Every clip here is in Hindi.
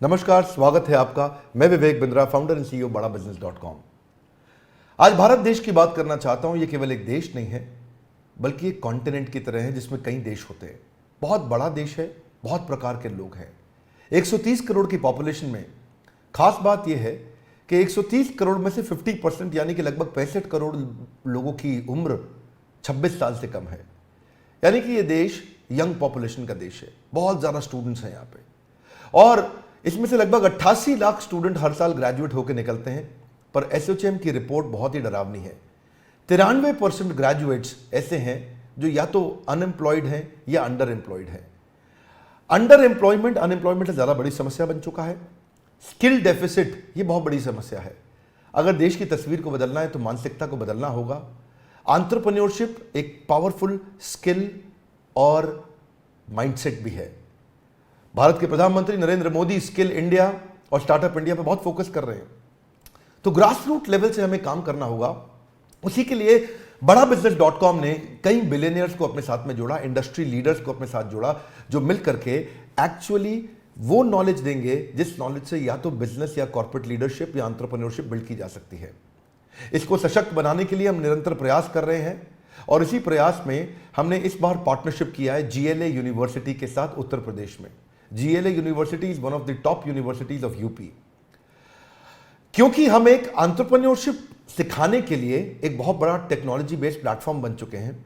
नमस्कार, स्वागत है आपका। मैं Vivek Bindra, founder and CEO बड़ा बिजनेस.com। आज भारत देश की बात करना चाहता हूं। ये केवल एक देश नहीं है, बल्कि एक कॉन्टिनेंट की तरह है जिसमें कई देश होते हैं। बहुत बड़ा देश है, बहुत प्रकार के लोग हैं। 130 करोड़ की पॉपुलेशन में खास बात यह है कि 130 करोड़ में से 50% यानी कि लगभग 65 करोड़ लोगों की उम्र 26 साल से कम है। यानी कि यह देश यंग पॉपुलेशन का देश है। बहुत ज्यादा स्टूडेंट्स हैं यहाँ पे, और इसमें से लगभग 88 लाख स्टूडेंट हर साल ग्रेजुएट होकर निकलते हैं। पर एसोचैम की रिपोर्ट बहुत ही डरावनी है। 93% ग्रेजुएट्स ऐसे हैं जो या तो अनएम्प्लॉयड हैं या अंडर एम्प्लॉयड हैं। अंडर एम्प्लॉयमेंट अनएम्प्लॉयमेंट से ज्यादा बड़ी समस्या बन चुका है। स्किल डेफिसिट ये बहुत बड़ी समस्या है। अगर देश की तस्वीर को बदलना है तो मानसिकता को बदलना होगा। एंटरप्रेन्योरशिप एक पावरफुल स्किल और माइंडसेट भी है। भारत के प्रधानमंत्री नरेंद्र मोदी स्किल इंडिया और स्टार्टअप इंडिया पर बहुत फोकस कर रहे हैं। तो ग्रास रूट लेवल से हमें काम करना होगा। उसी के लिए बड़ा बिजनेस.com ने कई बिलियनियर्स को अपने साथ में जोड़ा, इंडस्ट्री लीडर्स को अपने साथ जोड़ा, जो मिल करके एक्चुअली वो नॉलेज देंगे जिस नॉलेज से या तो बिजनेस या कॉर्पोरेट लीडरशिप या एंटरप्रेन्योरशिप बिल्ड की जा सकती है। इसको सशक्त बनाने के लिए हम निरंतर प्रयास कर रहे हैं, और इसी प्रयास में हमने इस बार पार्टनरशिप किया है GLA यूनिवर्सिटी के साथ उत्तर प्रदेश में। GLA university is one of the top universities of UP. क्योंकि हम एक एंटरप्रेन्योरशिप सिखाने के लिए एक बहुत बड़ा टेक्नोलॉजी बेस्ड प्लेटफॉर्म बन चुके हैं,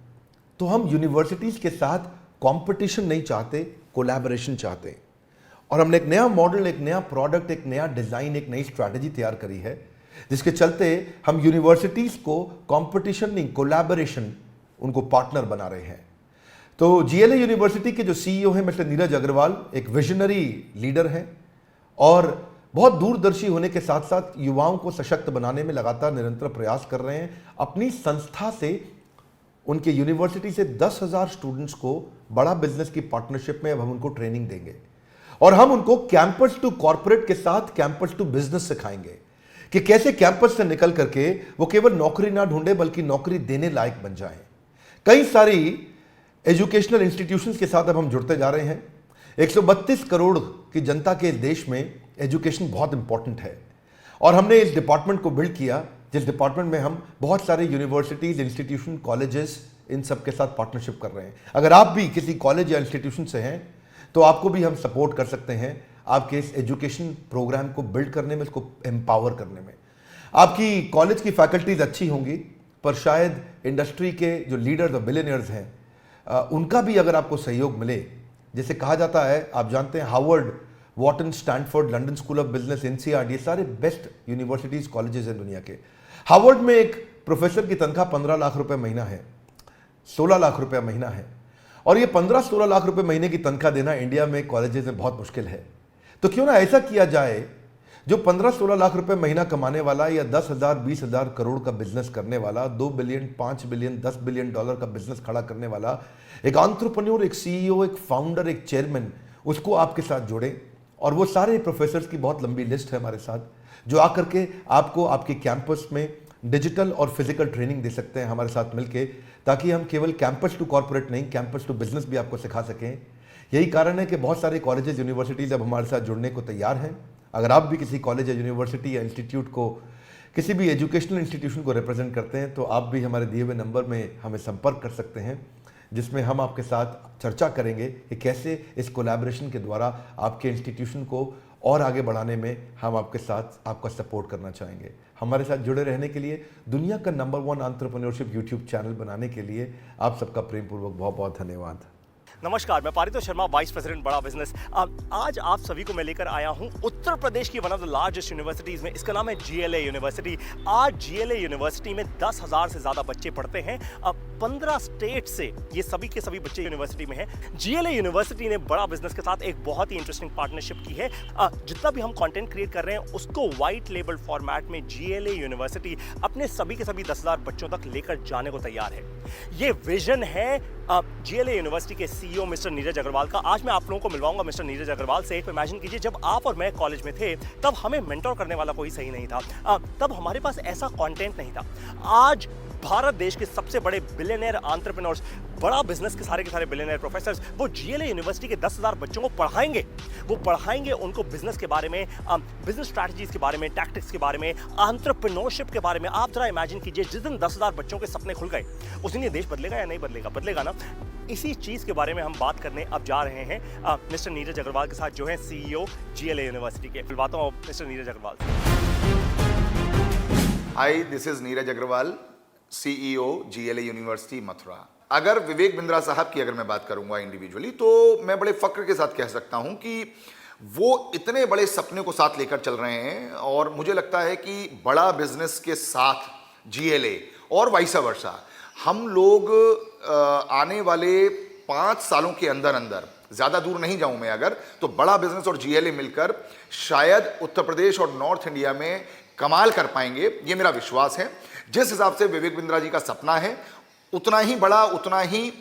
तो हम यूनिवर्सिटीज के साथ कंपटीशन नहीं चाहते, कोलैबोरेशन चाहते हैं। और हमने एक नया मॉडल, एक नया प्रोडक्ट, एक नया डिजाइन, एक नई स्ट्रैटेजी तैयार करी है, जिसके चलते हम यूनिवर्सिटीज को कंपटीशन नहीं, कोलैबोरेशन, उनको पार्टनर बना रहे हैं। तो GLA यूनिवर्सिटी के जो CEO हैं मिस्टर नीरज अग्रवाल एक विजनरी लीडर हैं, और बहुत दूरदर्शी होने के साथ साथ युवाओं को सशक्त बनाने में लगातार निरंतर प्रयास कर रहे हैं। अपनी संस्था से, उनके यूनिवर्सिटी से 10,000 स्टूडेंट्स को बड़ा बिजनेस की पार्टनरशिप में अब हम उनको ट्रेनिंग देंगे, और हम उनको कैंपस टू कॉर्पोरेट के साथ कैंपस टू बिजनेस सिखाएंगे कि कैसे कैंपस से निकल करके वो केवल नौकरी ना ढूंढे बल्कि नौकरी देने लायक बन जाएं। कई सारी एजुकेशनल इंस्टीट्यूशंस के साथ अब हम जुड़ते जा रहे हैं। 132 करोड़ की जनता के देश में एजुकेशन बहुत इंपॉर्टेंट है, और हमने इस डिपार्टमेंट को बिल्ड किया जिस डिपार्टमेंट में हम बहुत सारे यूनिवर्सिटीज, इंस्टीट्यूशन, कॉलेजेस, इन सब के साथ पार्टनरशिप कर रहे हैं। अगर आप भी किसी कॉलेज या इंस्टीट्यूशन से हैं तो आपको भी हम सपोर्ट कर सकते हैं आपके इस एजुकेशन प्रोग्राम को बिल्ड करने में, इसको एम्पावर करने में। आपकी कॉलेज की फैकल्टीज अच्छी होंगी, पर शायद इंडस्ट्री के जो लीडर्स और बिलियनियर्स हैं उनका भी अगर आपको सहयोग मिले, जैसे कहा जाता है, आप जानते हैं Harvard, Wharton, Stanford, London School of Business, NCERT, ये सारे बेस्ट यूनिवर्सिटीज, कॉलेजेस हैं दुनिया के। हार्वर्ड में एक प्रोफेसर की तनख्वाह 15 लाख रुपए महीना है, 16 लाख रुपए महीना है, और ये 15-16 लाख रुपए महीने की तनख्वाह देना इंडिया में कॉलेजेस में बहुत मुश्किल है। तो क्यों ना ऐसा किया जाए, जो 15-16 लाख रुपए महीना कमाने वाला या 10,000, 20,000 करोड़ का बिजनेस करने वाला, 2 बिलियन, 5 बिलियन, 10 बिलियन डॉलर का बिजनेस खड़ा करने वाला एक एंटरप्रेन्योर, एक CEO, एक फाउंडर, एक चेयरमैन, उसको आपके साथ जोड़ें। और वो सारे प्रोफेसर्स की बहुत लंबी लिस्ट है हमारे साथ, जो आकर के आपको आपके कैंपस में डिजिटल और फिजिकल ट्रेनिंग दे सकते हैं हमारे साथ मिलके, ताकि हम केवल कैंपस टू कॉर्पोरेट नहीं, कैंपस टू बिजनेस भी आपको सिखा सकें। यही कारण है कि बहुत सारे कॉलेजेस, यूनिवर्सिटीज अब हमारे साथ जुड़ने को तैयार हैं। अगर आप भी किसी कॉलेज या यूनिवर्सिटी या इंस्टीट्यूट को, किसी भी एजुकेशनल इंस्टीट्यूशन को रिप्रेजेंट करते हैं, तो आप भी हमारे दिए हुए नंबर में हमें संपर्क कर सकते हैं, जिसमें हम आपके साथ चर्चा करेंगे कि कैसे इस कोलैबोरेशन के द्वारा आपके इंस्टीट्यूशन को और आगे बढ़ाने में हम आपके साथ आपका सपोर्ट करना चाहेंगे। हमारे साथ जुड़े रहने के लिए, दुनिया का नंबर 1 एंटरप्रेन्योरशिप यूट्यूब चैनल बनाने के लिए आप सबका प्रेमपूर्वक बहुत बहुत धन्यवाद। नमस्कार, मैं पारितोष शर्मा, वाइस प्रेसिडेंट बड़ा बिजनेस। आज आप सभी को मैं लेकर आया हूं उत्तर प्रदेश की one of the largest universities में। इसका नाम है GLA यूनिवर्सिटी। आज GLA यूनिवर्सिटी में 10,000 से ज्यादा बच्चे पढ़ते हैं। 15 स्टेट से ये सभी के सभी बच्चे यूनिवर्सिटी में हैं। GLA यूनिवर्सिटी ने बड़ा बिजनेस के साथ एक बहुत ही इंटरेस्टिंग पार्टनरशिप की है। जितना भी हम कंटेंट क्रिएट कर रहे हैं उसको व्हाइट लेबल फॉर्मेट में GLA यूनिवर्सिटी अपने सभी के सभी 10,000 बच्चों तक लेकर जाने को तैयार है। ये विजन है GLA यूनिवर्सिटी के CEO मिस्टर नीरज अग्रवाल का। आज मैं आप लोगों को मिलवाऊंगा मिस्टर नीरज अग्रवाल से। इमेजिन कीजिए, जब आप और मैं कॉलेज में थे तब हमें मेंटोर करने वाला कोई सही नहीं था, तब हमारे पास ऐसा कंटेंट नहीं था। आज भारत देश के सबसे बड़े बिलियनियर एंटरप्रेन्योर्स, बड़ा बिजनेस के सारे बिलियनियर प्रोफेसर्स वो जीएलए यूनिवर्सिटी के 10,000 बच्चों को पढ़ाएंगे। वो पढ़ाएंगे उनको बिजनेस के बारे में, बिजनेस स्ट्रैटेजीज के बारे में, टैक्टिक्स के बारे में, एंटरप्रेन्योरशिप के बारे में। आप जरा इमेजिन कीजिए, जिस दिन 10,000 बच्चों के सपने खुल गए उस दिन ये देश बदलेगा या नहीं बदलेगा? बदलेगा ना। इसी चीज के बारे में हम बात करने अब जा रहे हैं मिस्टर नीरज अग्रवाल के साथ, जो है सीईओ जीएलए यूनिवर्सिटी के। मिलवाता हूं मिस्टर नीरज अग्रवाल से। Hi, this is Neeraj Agarwal, CEO GLA university Mathura. अगर विवेक बिंद्रा साहब की अगर मैं बात करूंगा इंडिविजुअली, तो मैं बड़े फक्र के साथ कह सकता हूं कि वो इतने बड़े सपने को साथ लेकर चल रहे हैं, और मुझे लगता है कि बड़ा बिजनेस के साथ जीएलए और वाइस वर्सा हम लोग आने वाले 5 सालों के अंदर अंदर, ज्यादा दूर नहीं जाऊं मैं अगर, तो बड़ा बिजनेस और जीएलए मिलकर शायद उत्तर प्रदेश और नॉर्थ इंडिया में कमाल कर पाएंगे, ये मेरा विश्वास है। जिस हिसाब से विवेक बिंद्रा जी का सपना है, उतना ही बड़ा, उतना ही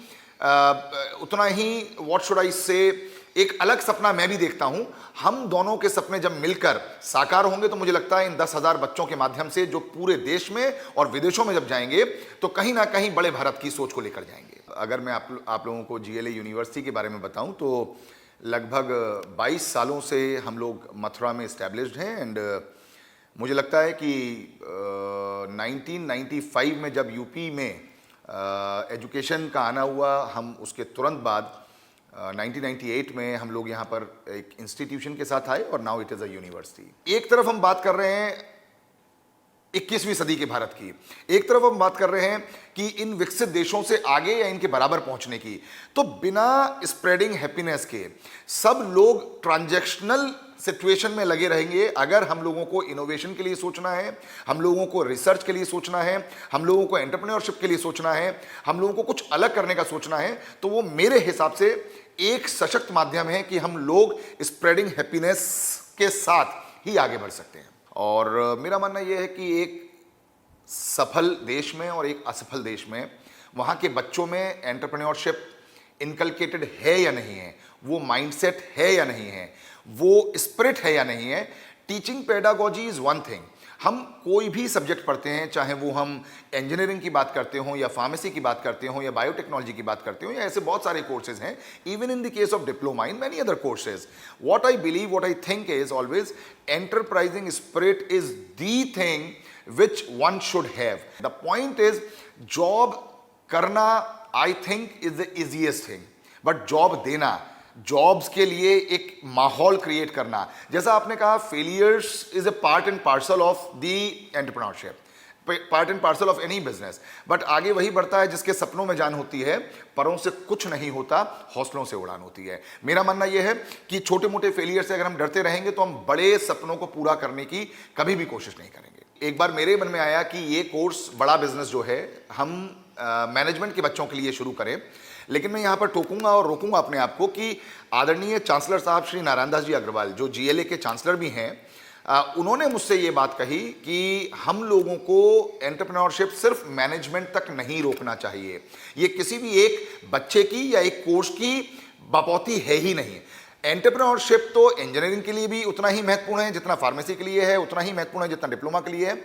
व्हाट शुड आई से, एक अलग सपना मैं भी देखता हूं। हम दोनों के सपने जब मिलकर साकार होंगे तो मुझे लगता है इन 10,000 बच्चों के माध्यम से जो पूरे देश में और विदेशों में जब जाएंगे तो कहीं ना कहीं बड़े भारत की सोच को लेकर जाएंगे। अगर मैं आप लोगों को जीएलए यूनिवर्सिटी के बारे में बताऊं तो लगभग 22 सालों से हम लोग मथुरा में इस्टेब्लिश्ड हैं, एंड मुझे लगता है कि 1995 में जब यूपी में एजुकेशन का आना हुआ, हम उसके तुरंत बाद 1998 में हम लोग यहाँ पर एक इंस्टीट्यूशन के साथ आए, और now it is a university. एक तरफ हम बात कर रहे हैं 21वीं सदी के भारत की, एक तरफ हम बात कर रहे हैं कि इन विकसित देशों से आगे या इनके बराबर पहुंचने की, तो बिना स्प्रेडिंग हैप्पीनेस के सब लोग ट्रांजैक्शनल सिचुएशन में लगे रहेंगे। अगर हम लोगों को इनोवेशन के लिए सोचना है, हम लोगों को रिसर्च के लिए सोचना है, हम लोगों को एंटरप्रेन्योरशिप के लिए सोचना है, हम लोगों को कुछ अलग करने का सोचना है, तो वो मेरे हिसाब से एक सशक्त माध्यम है कि हम लोग स्प्रेडिंग हैप्पीनेस के साथ ही आगे बढ़ सकते हैं। और मेरा मानना यह है कि एक सफल देश में और एक असफल देश में वहाँ के बच्चों में एंटरप्रेन्योरशिप इनकलकेटेड है या नहीं है, वो माइंडसेट है या नहीं है, वो स्पिरिट है या नहीं है। Teaching pedagogy is one thing. हम कोई भी सब्जेक्ट पढ़ते हैं, चाहे वो हम इंजीनियरिंग की बात करते हों या फार्मेसी की बात करते हों या बायोटेक्नोलॉजी की बात करते हों, या ऐसे बहुत सारे कोर्सेज हैं, even in the case of diploma in many other courses. What I believe, what I think is always enterprising spirit is the thing which one should have. The point is, job करना I think is the easiest thing, but job देना, जॉब्स के लिए एक माहौल क्रिएट करना, जैसा आपने कहा, failures is a part and parcel of the entrepreneurship, part and parcel of any business. But आगे वही बढ़ता है जिसके सपनों में जान होती है, परों से कुछ नहीं होता, हौसलों से उड़ान होती है। मेरा मानना यह है कि छोटे मोटे फेलियर से अगर हम डरते रहेंगे तो हम बड़े सपनों को पूरा करने की कभी भी कोशिश नहीं करेंगे। एक बार मेरे मन में आया कि ये कोर्स बड़ा बिजनेस जो है हम मैनेजमेंट के बच्चों के लिए शुरू करें, लेकिन मैं यहाँ पर टोकूंगा और रोकूंगा अपने आप को कि आदरणीय चांसलर साहब श्री नारायण दास जी अग्रवाल, जो जीएलए के चांसलर भी हैं, उन्होंने मुझसे ये बात कही कि हम लोगों को एंटरप्रेन्योरशिप सिर्फ मैनेजमेंट तक नहीं रोकना चाहिए। ये किसी भी एक बच्चे की या एक कोर्स की बपौती है ही नहीं। एंटरप्रेन्योरशिप तो इंजीनियरिंग के लिए भी उतना ही महत्वपूर्ण है जितना फार्मेसी के लिए है, उतना ही महत्वपूर्ण है जितना डिप्लोमा के लिए है।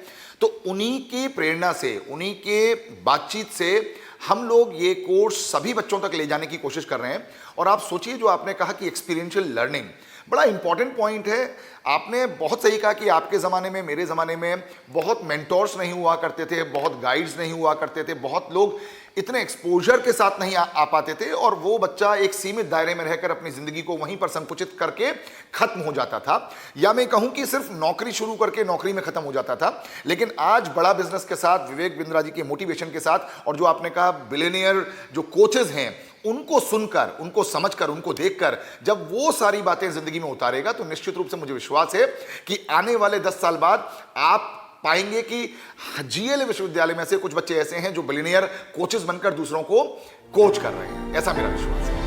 तो उन्हीं की प्रेरणा से, उन्हीं के बातचीत से हम लोग ये कोर्स सभी बच्चों तक ले जाने की कोशिश कर रहे हैं। और आप सोचिए, जो आपने कहा कि एक्सपीरियंशियल लर्निंग बड़ा इंपॉर्टेंट पॉइंट है। आपने बहुत सही कहा कि आपके ज़माने में, मेरे ज़माने में बहुत मेंटोर्स नहीं हुआ करते थे, बहुत गाइड्स नहीं हुआ करते थे, बहुत लोग इतने एक्सपोजर के साथ नहीं आ पाते थे, और वो बच्चा एक सीमित दायरे में रहकर अपनी ज़िंदगी को वहीं पर संकुचित करके ख़त्म हो जाता था, या मैं कहूँ कि सिर्फ नौकरी शुरू करके नौकरी में ख़त्म हो जाता था। लेकिन आज बड़ा बिजनेस के साथ, विवेक बिंद्रा जी के मोटिवेशन के साथ, और जो आपने कहा बिलियनियर जो कोचेज हैं, उनको सुनकर, उनको समझकर, उनको देखकर जब वो सारी बातें जिंदगी में उतारेगा, तो निश्चित रूप से मुझे विश्वास है कि आने वाले 10 साल बाद आप पाएंगे कि जीएलए विश्वविद्यालय में से कुछ बच्चे ऐसे हैं जो बिलियनियर कोचेस बनकर दूसरों को कोच कर रहे हैं। ऐसा मेरा विश्वास है।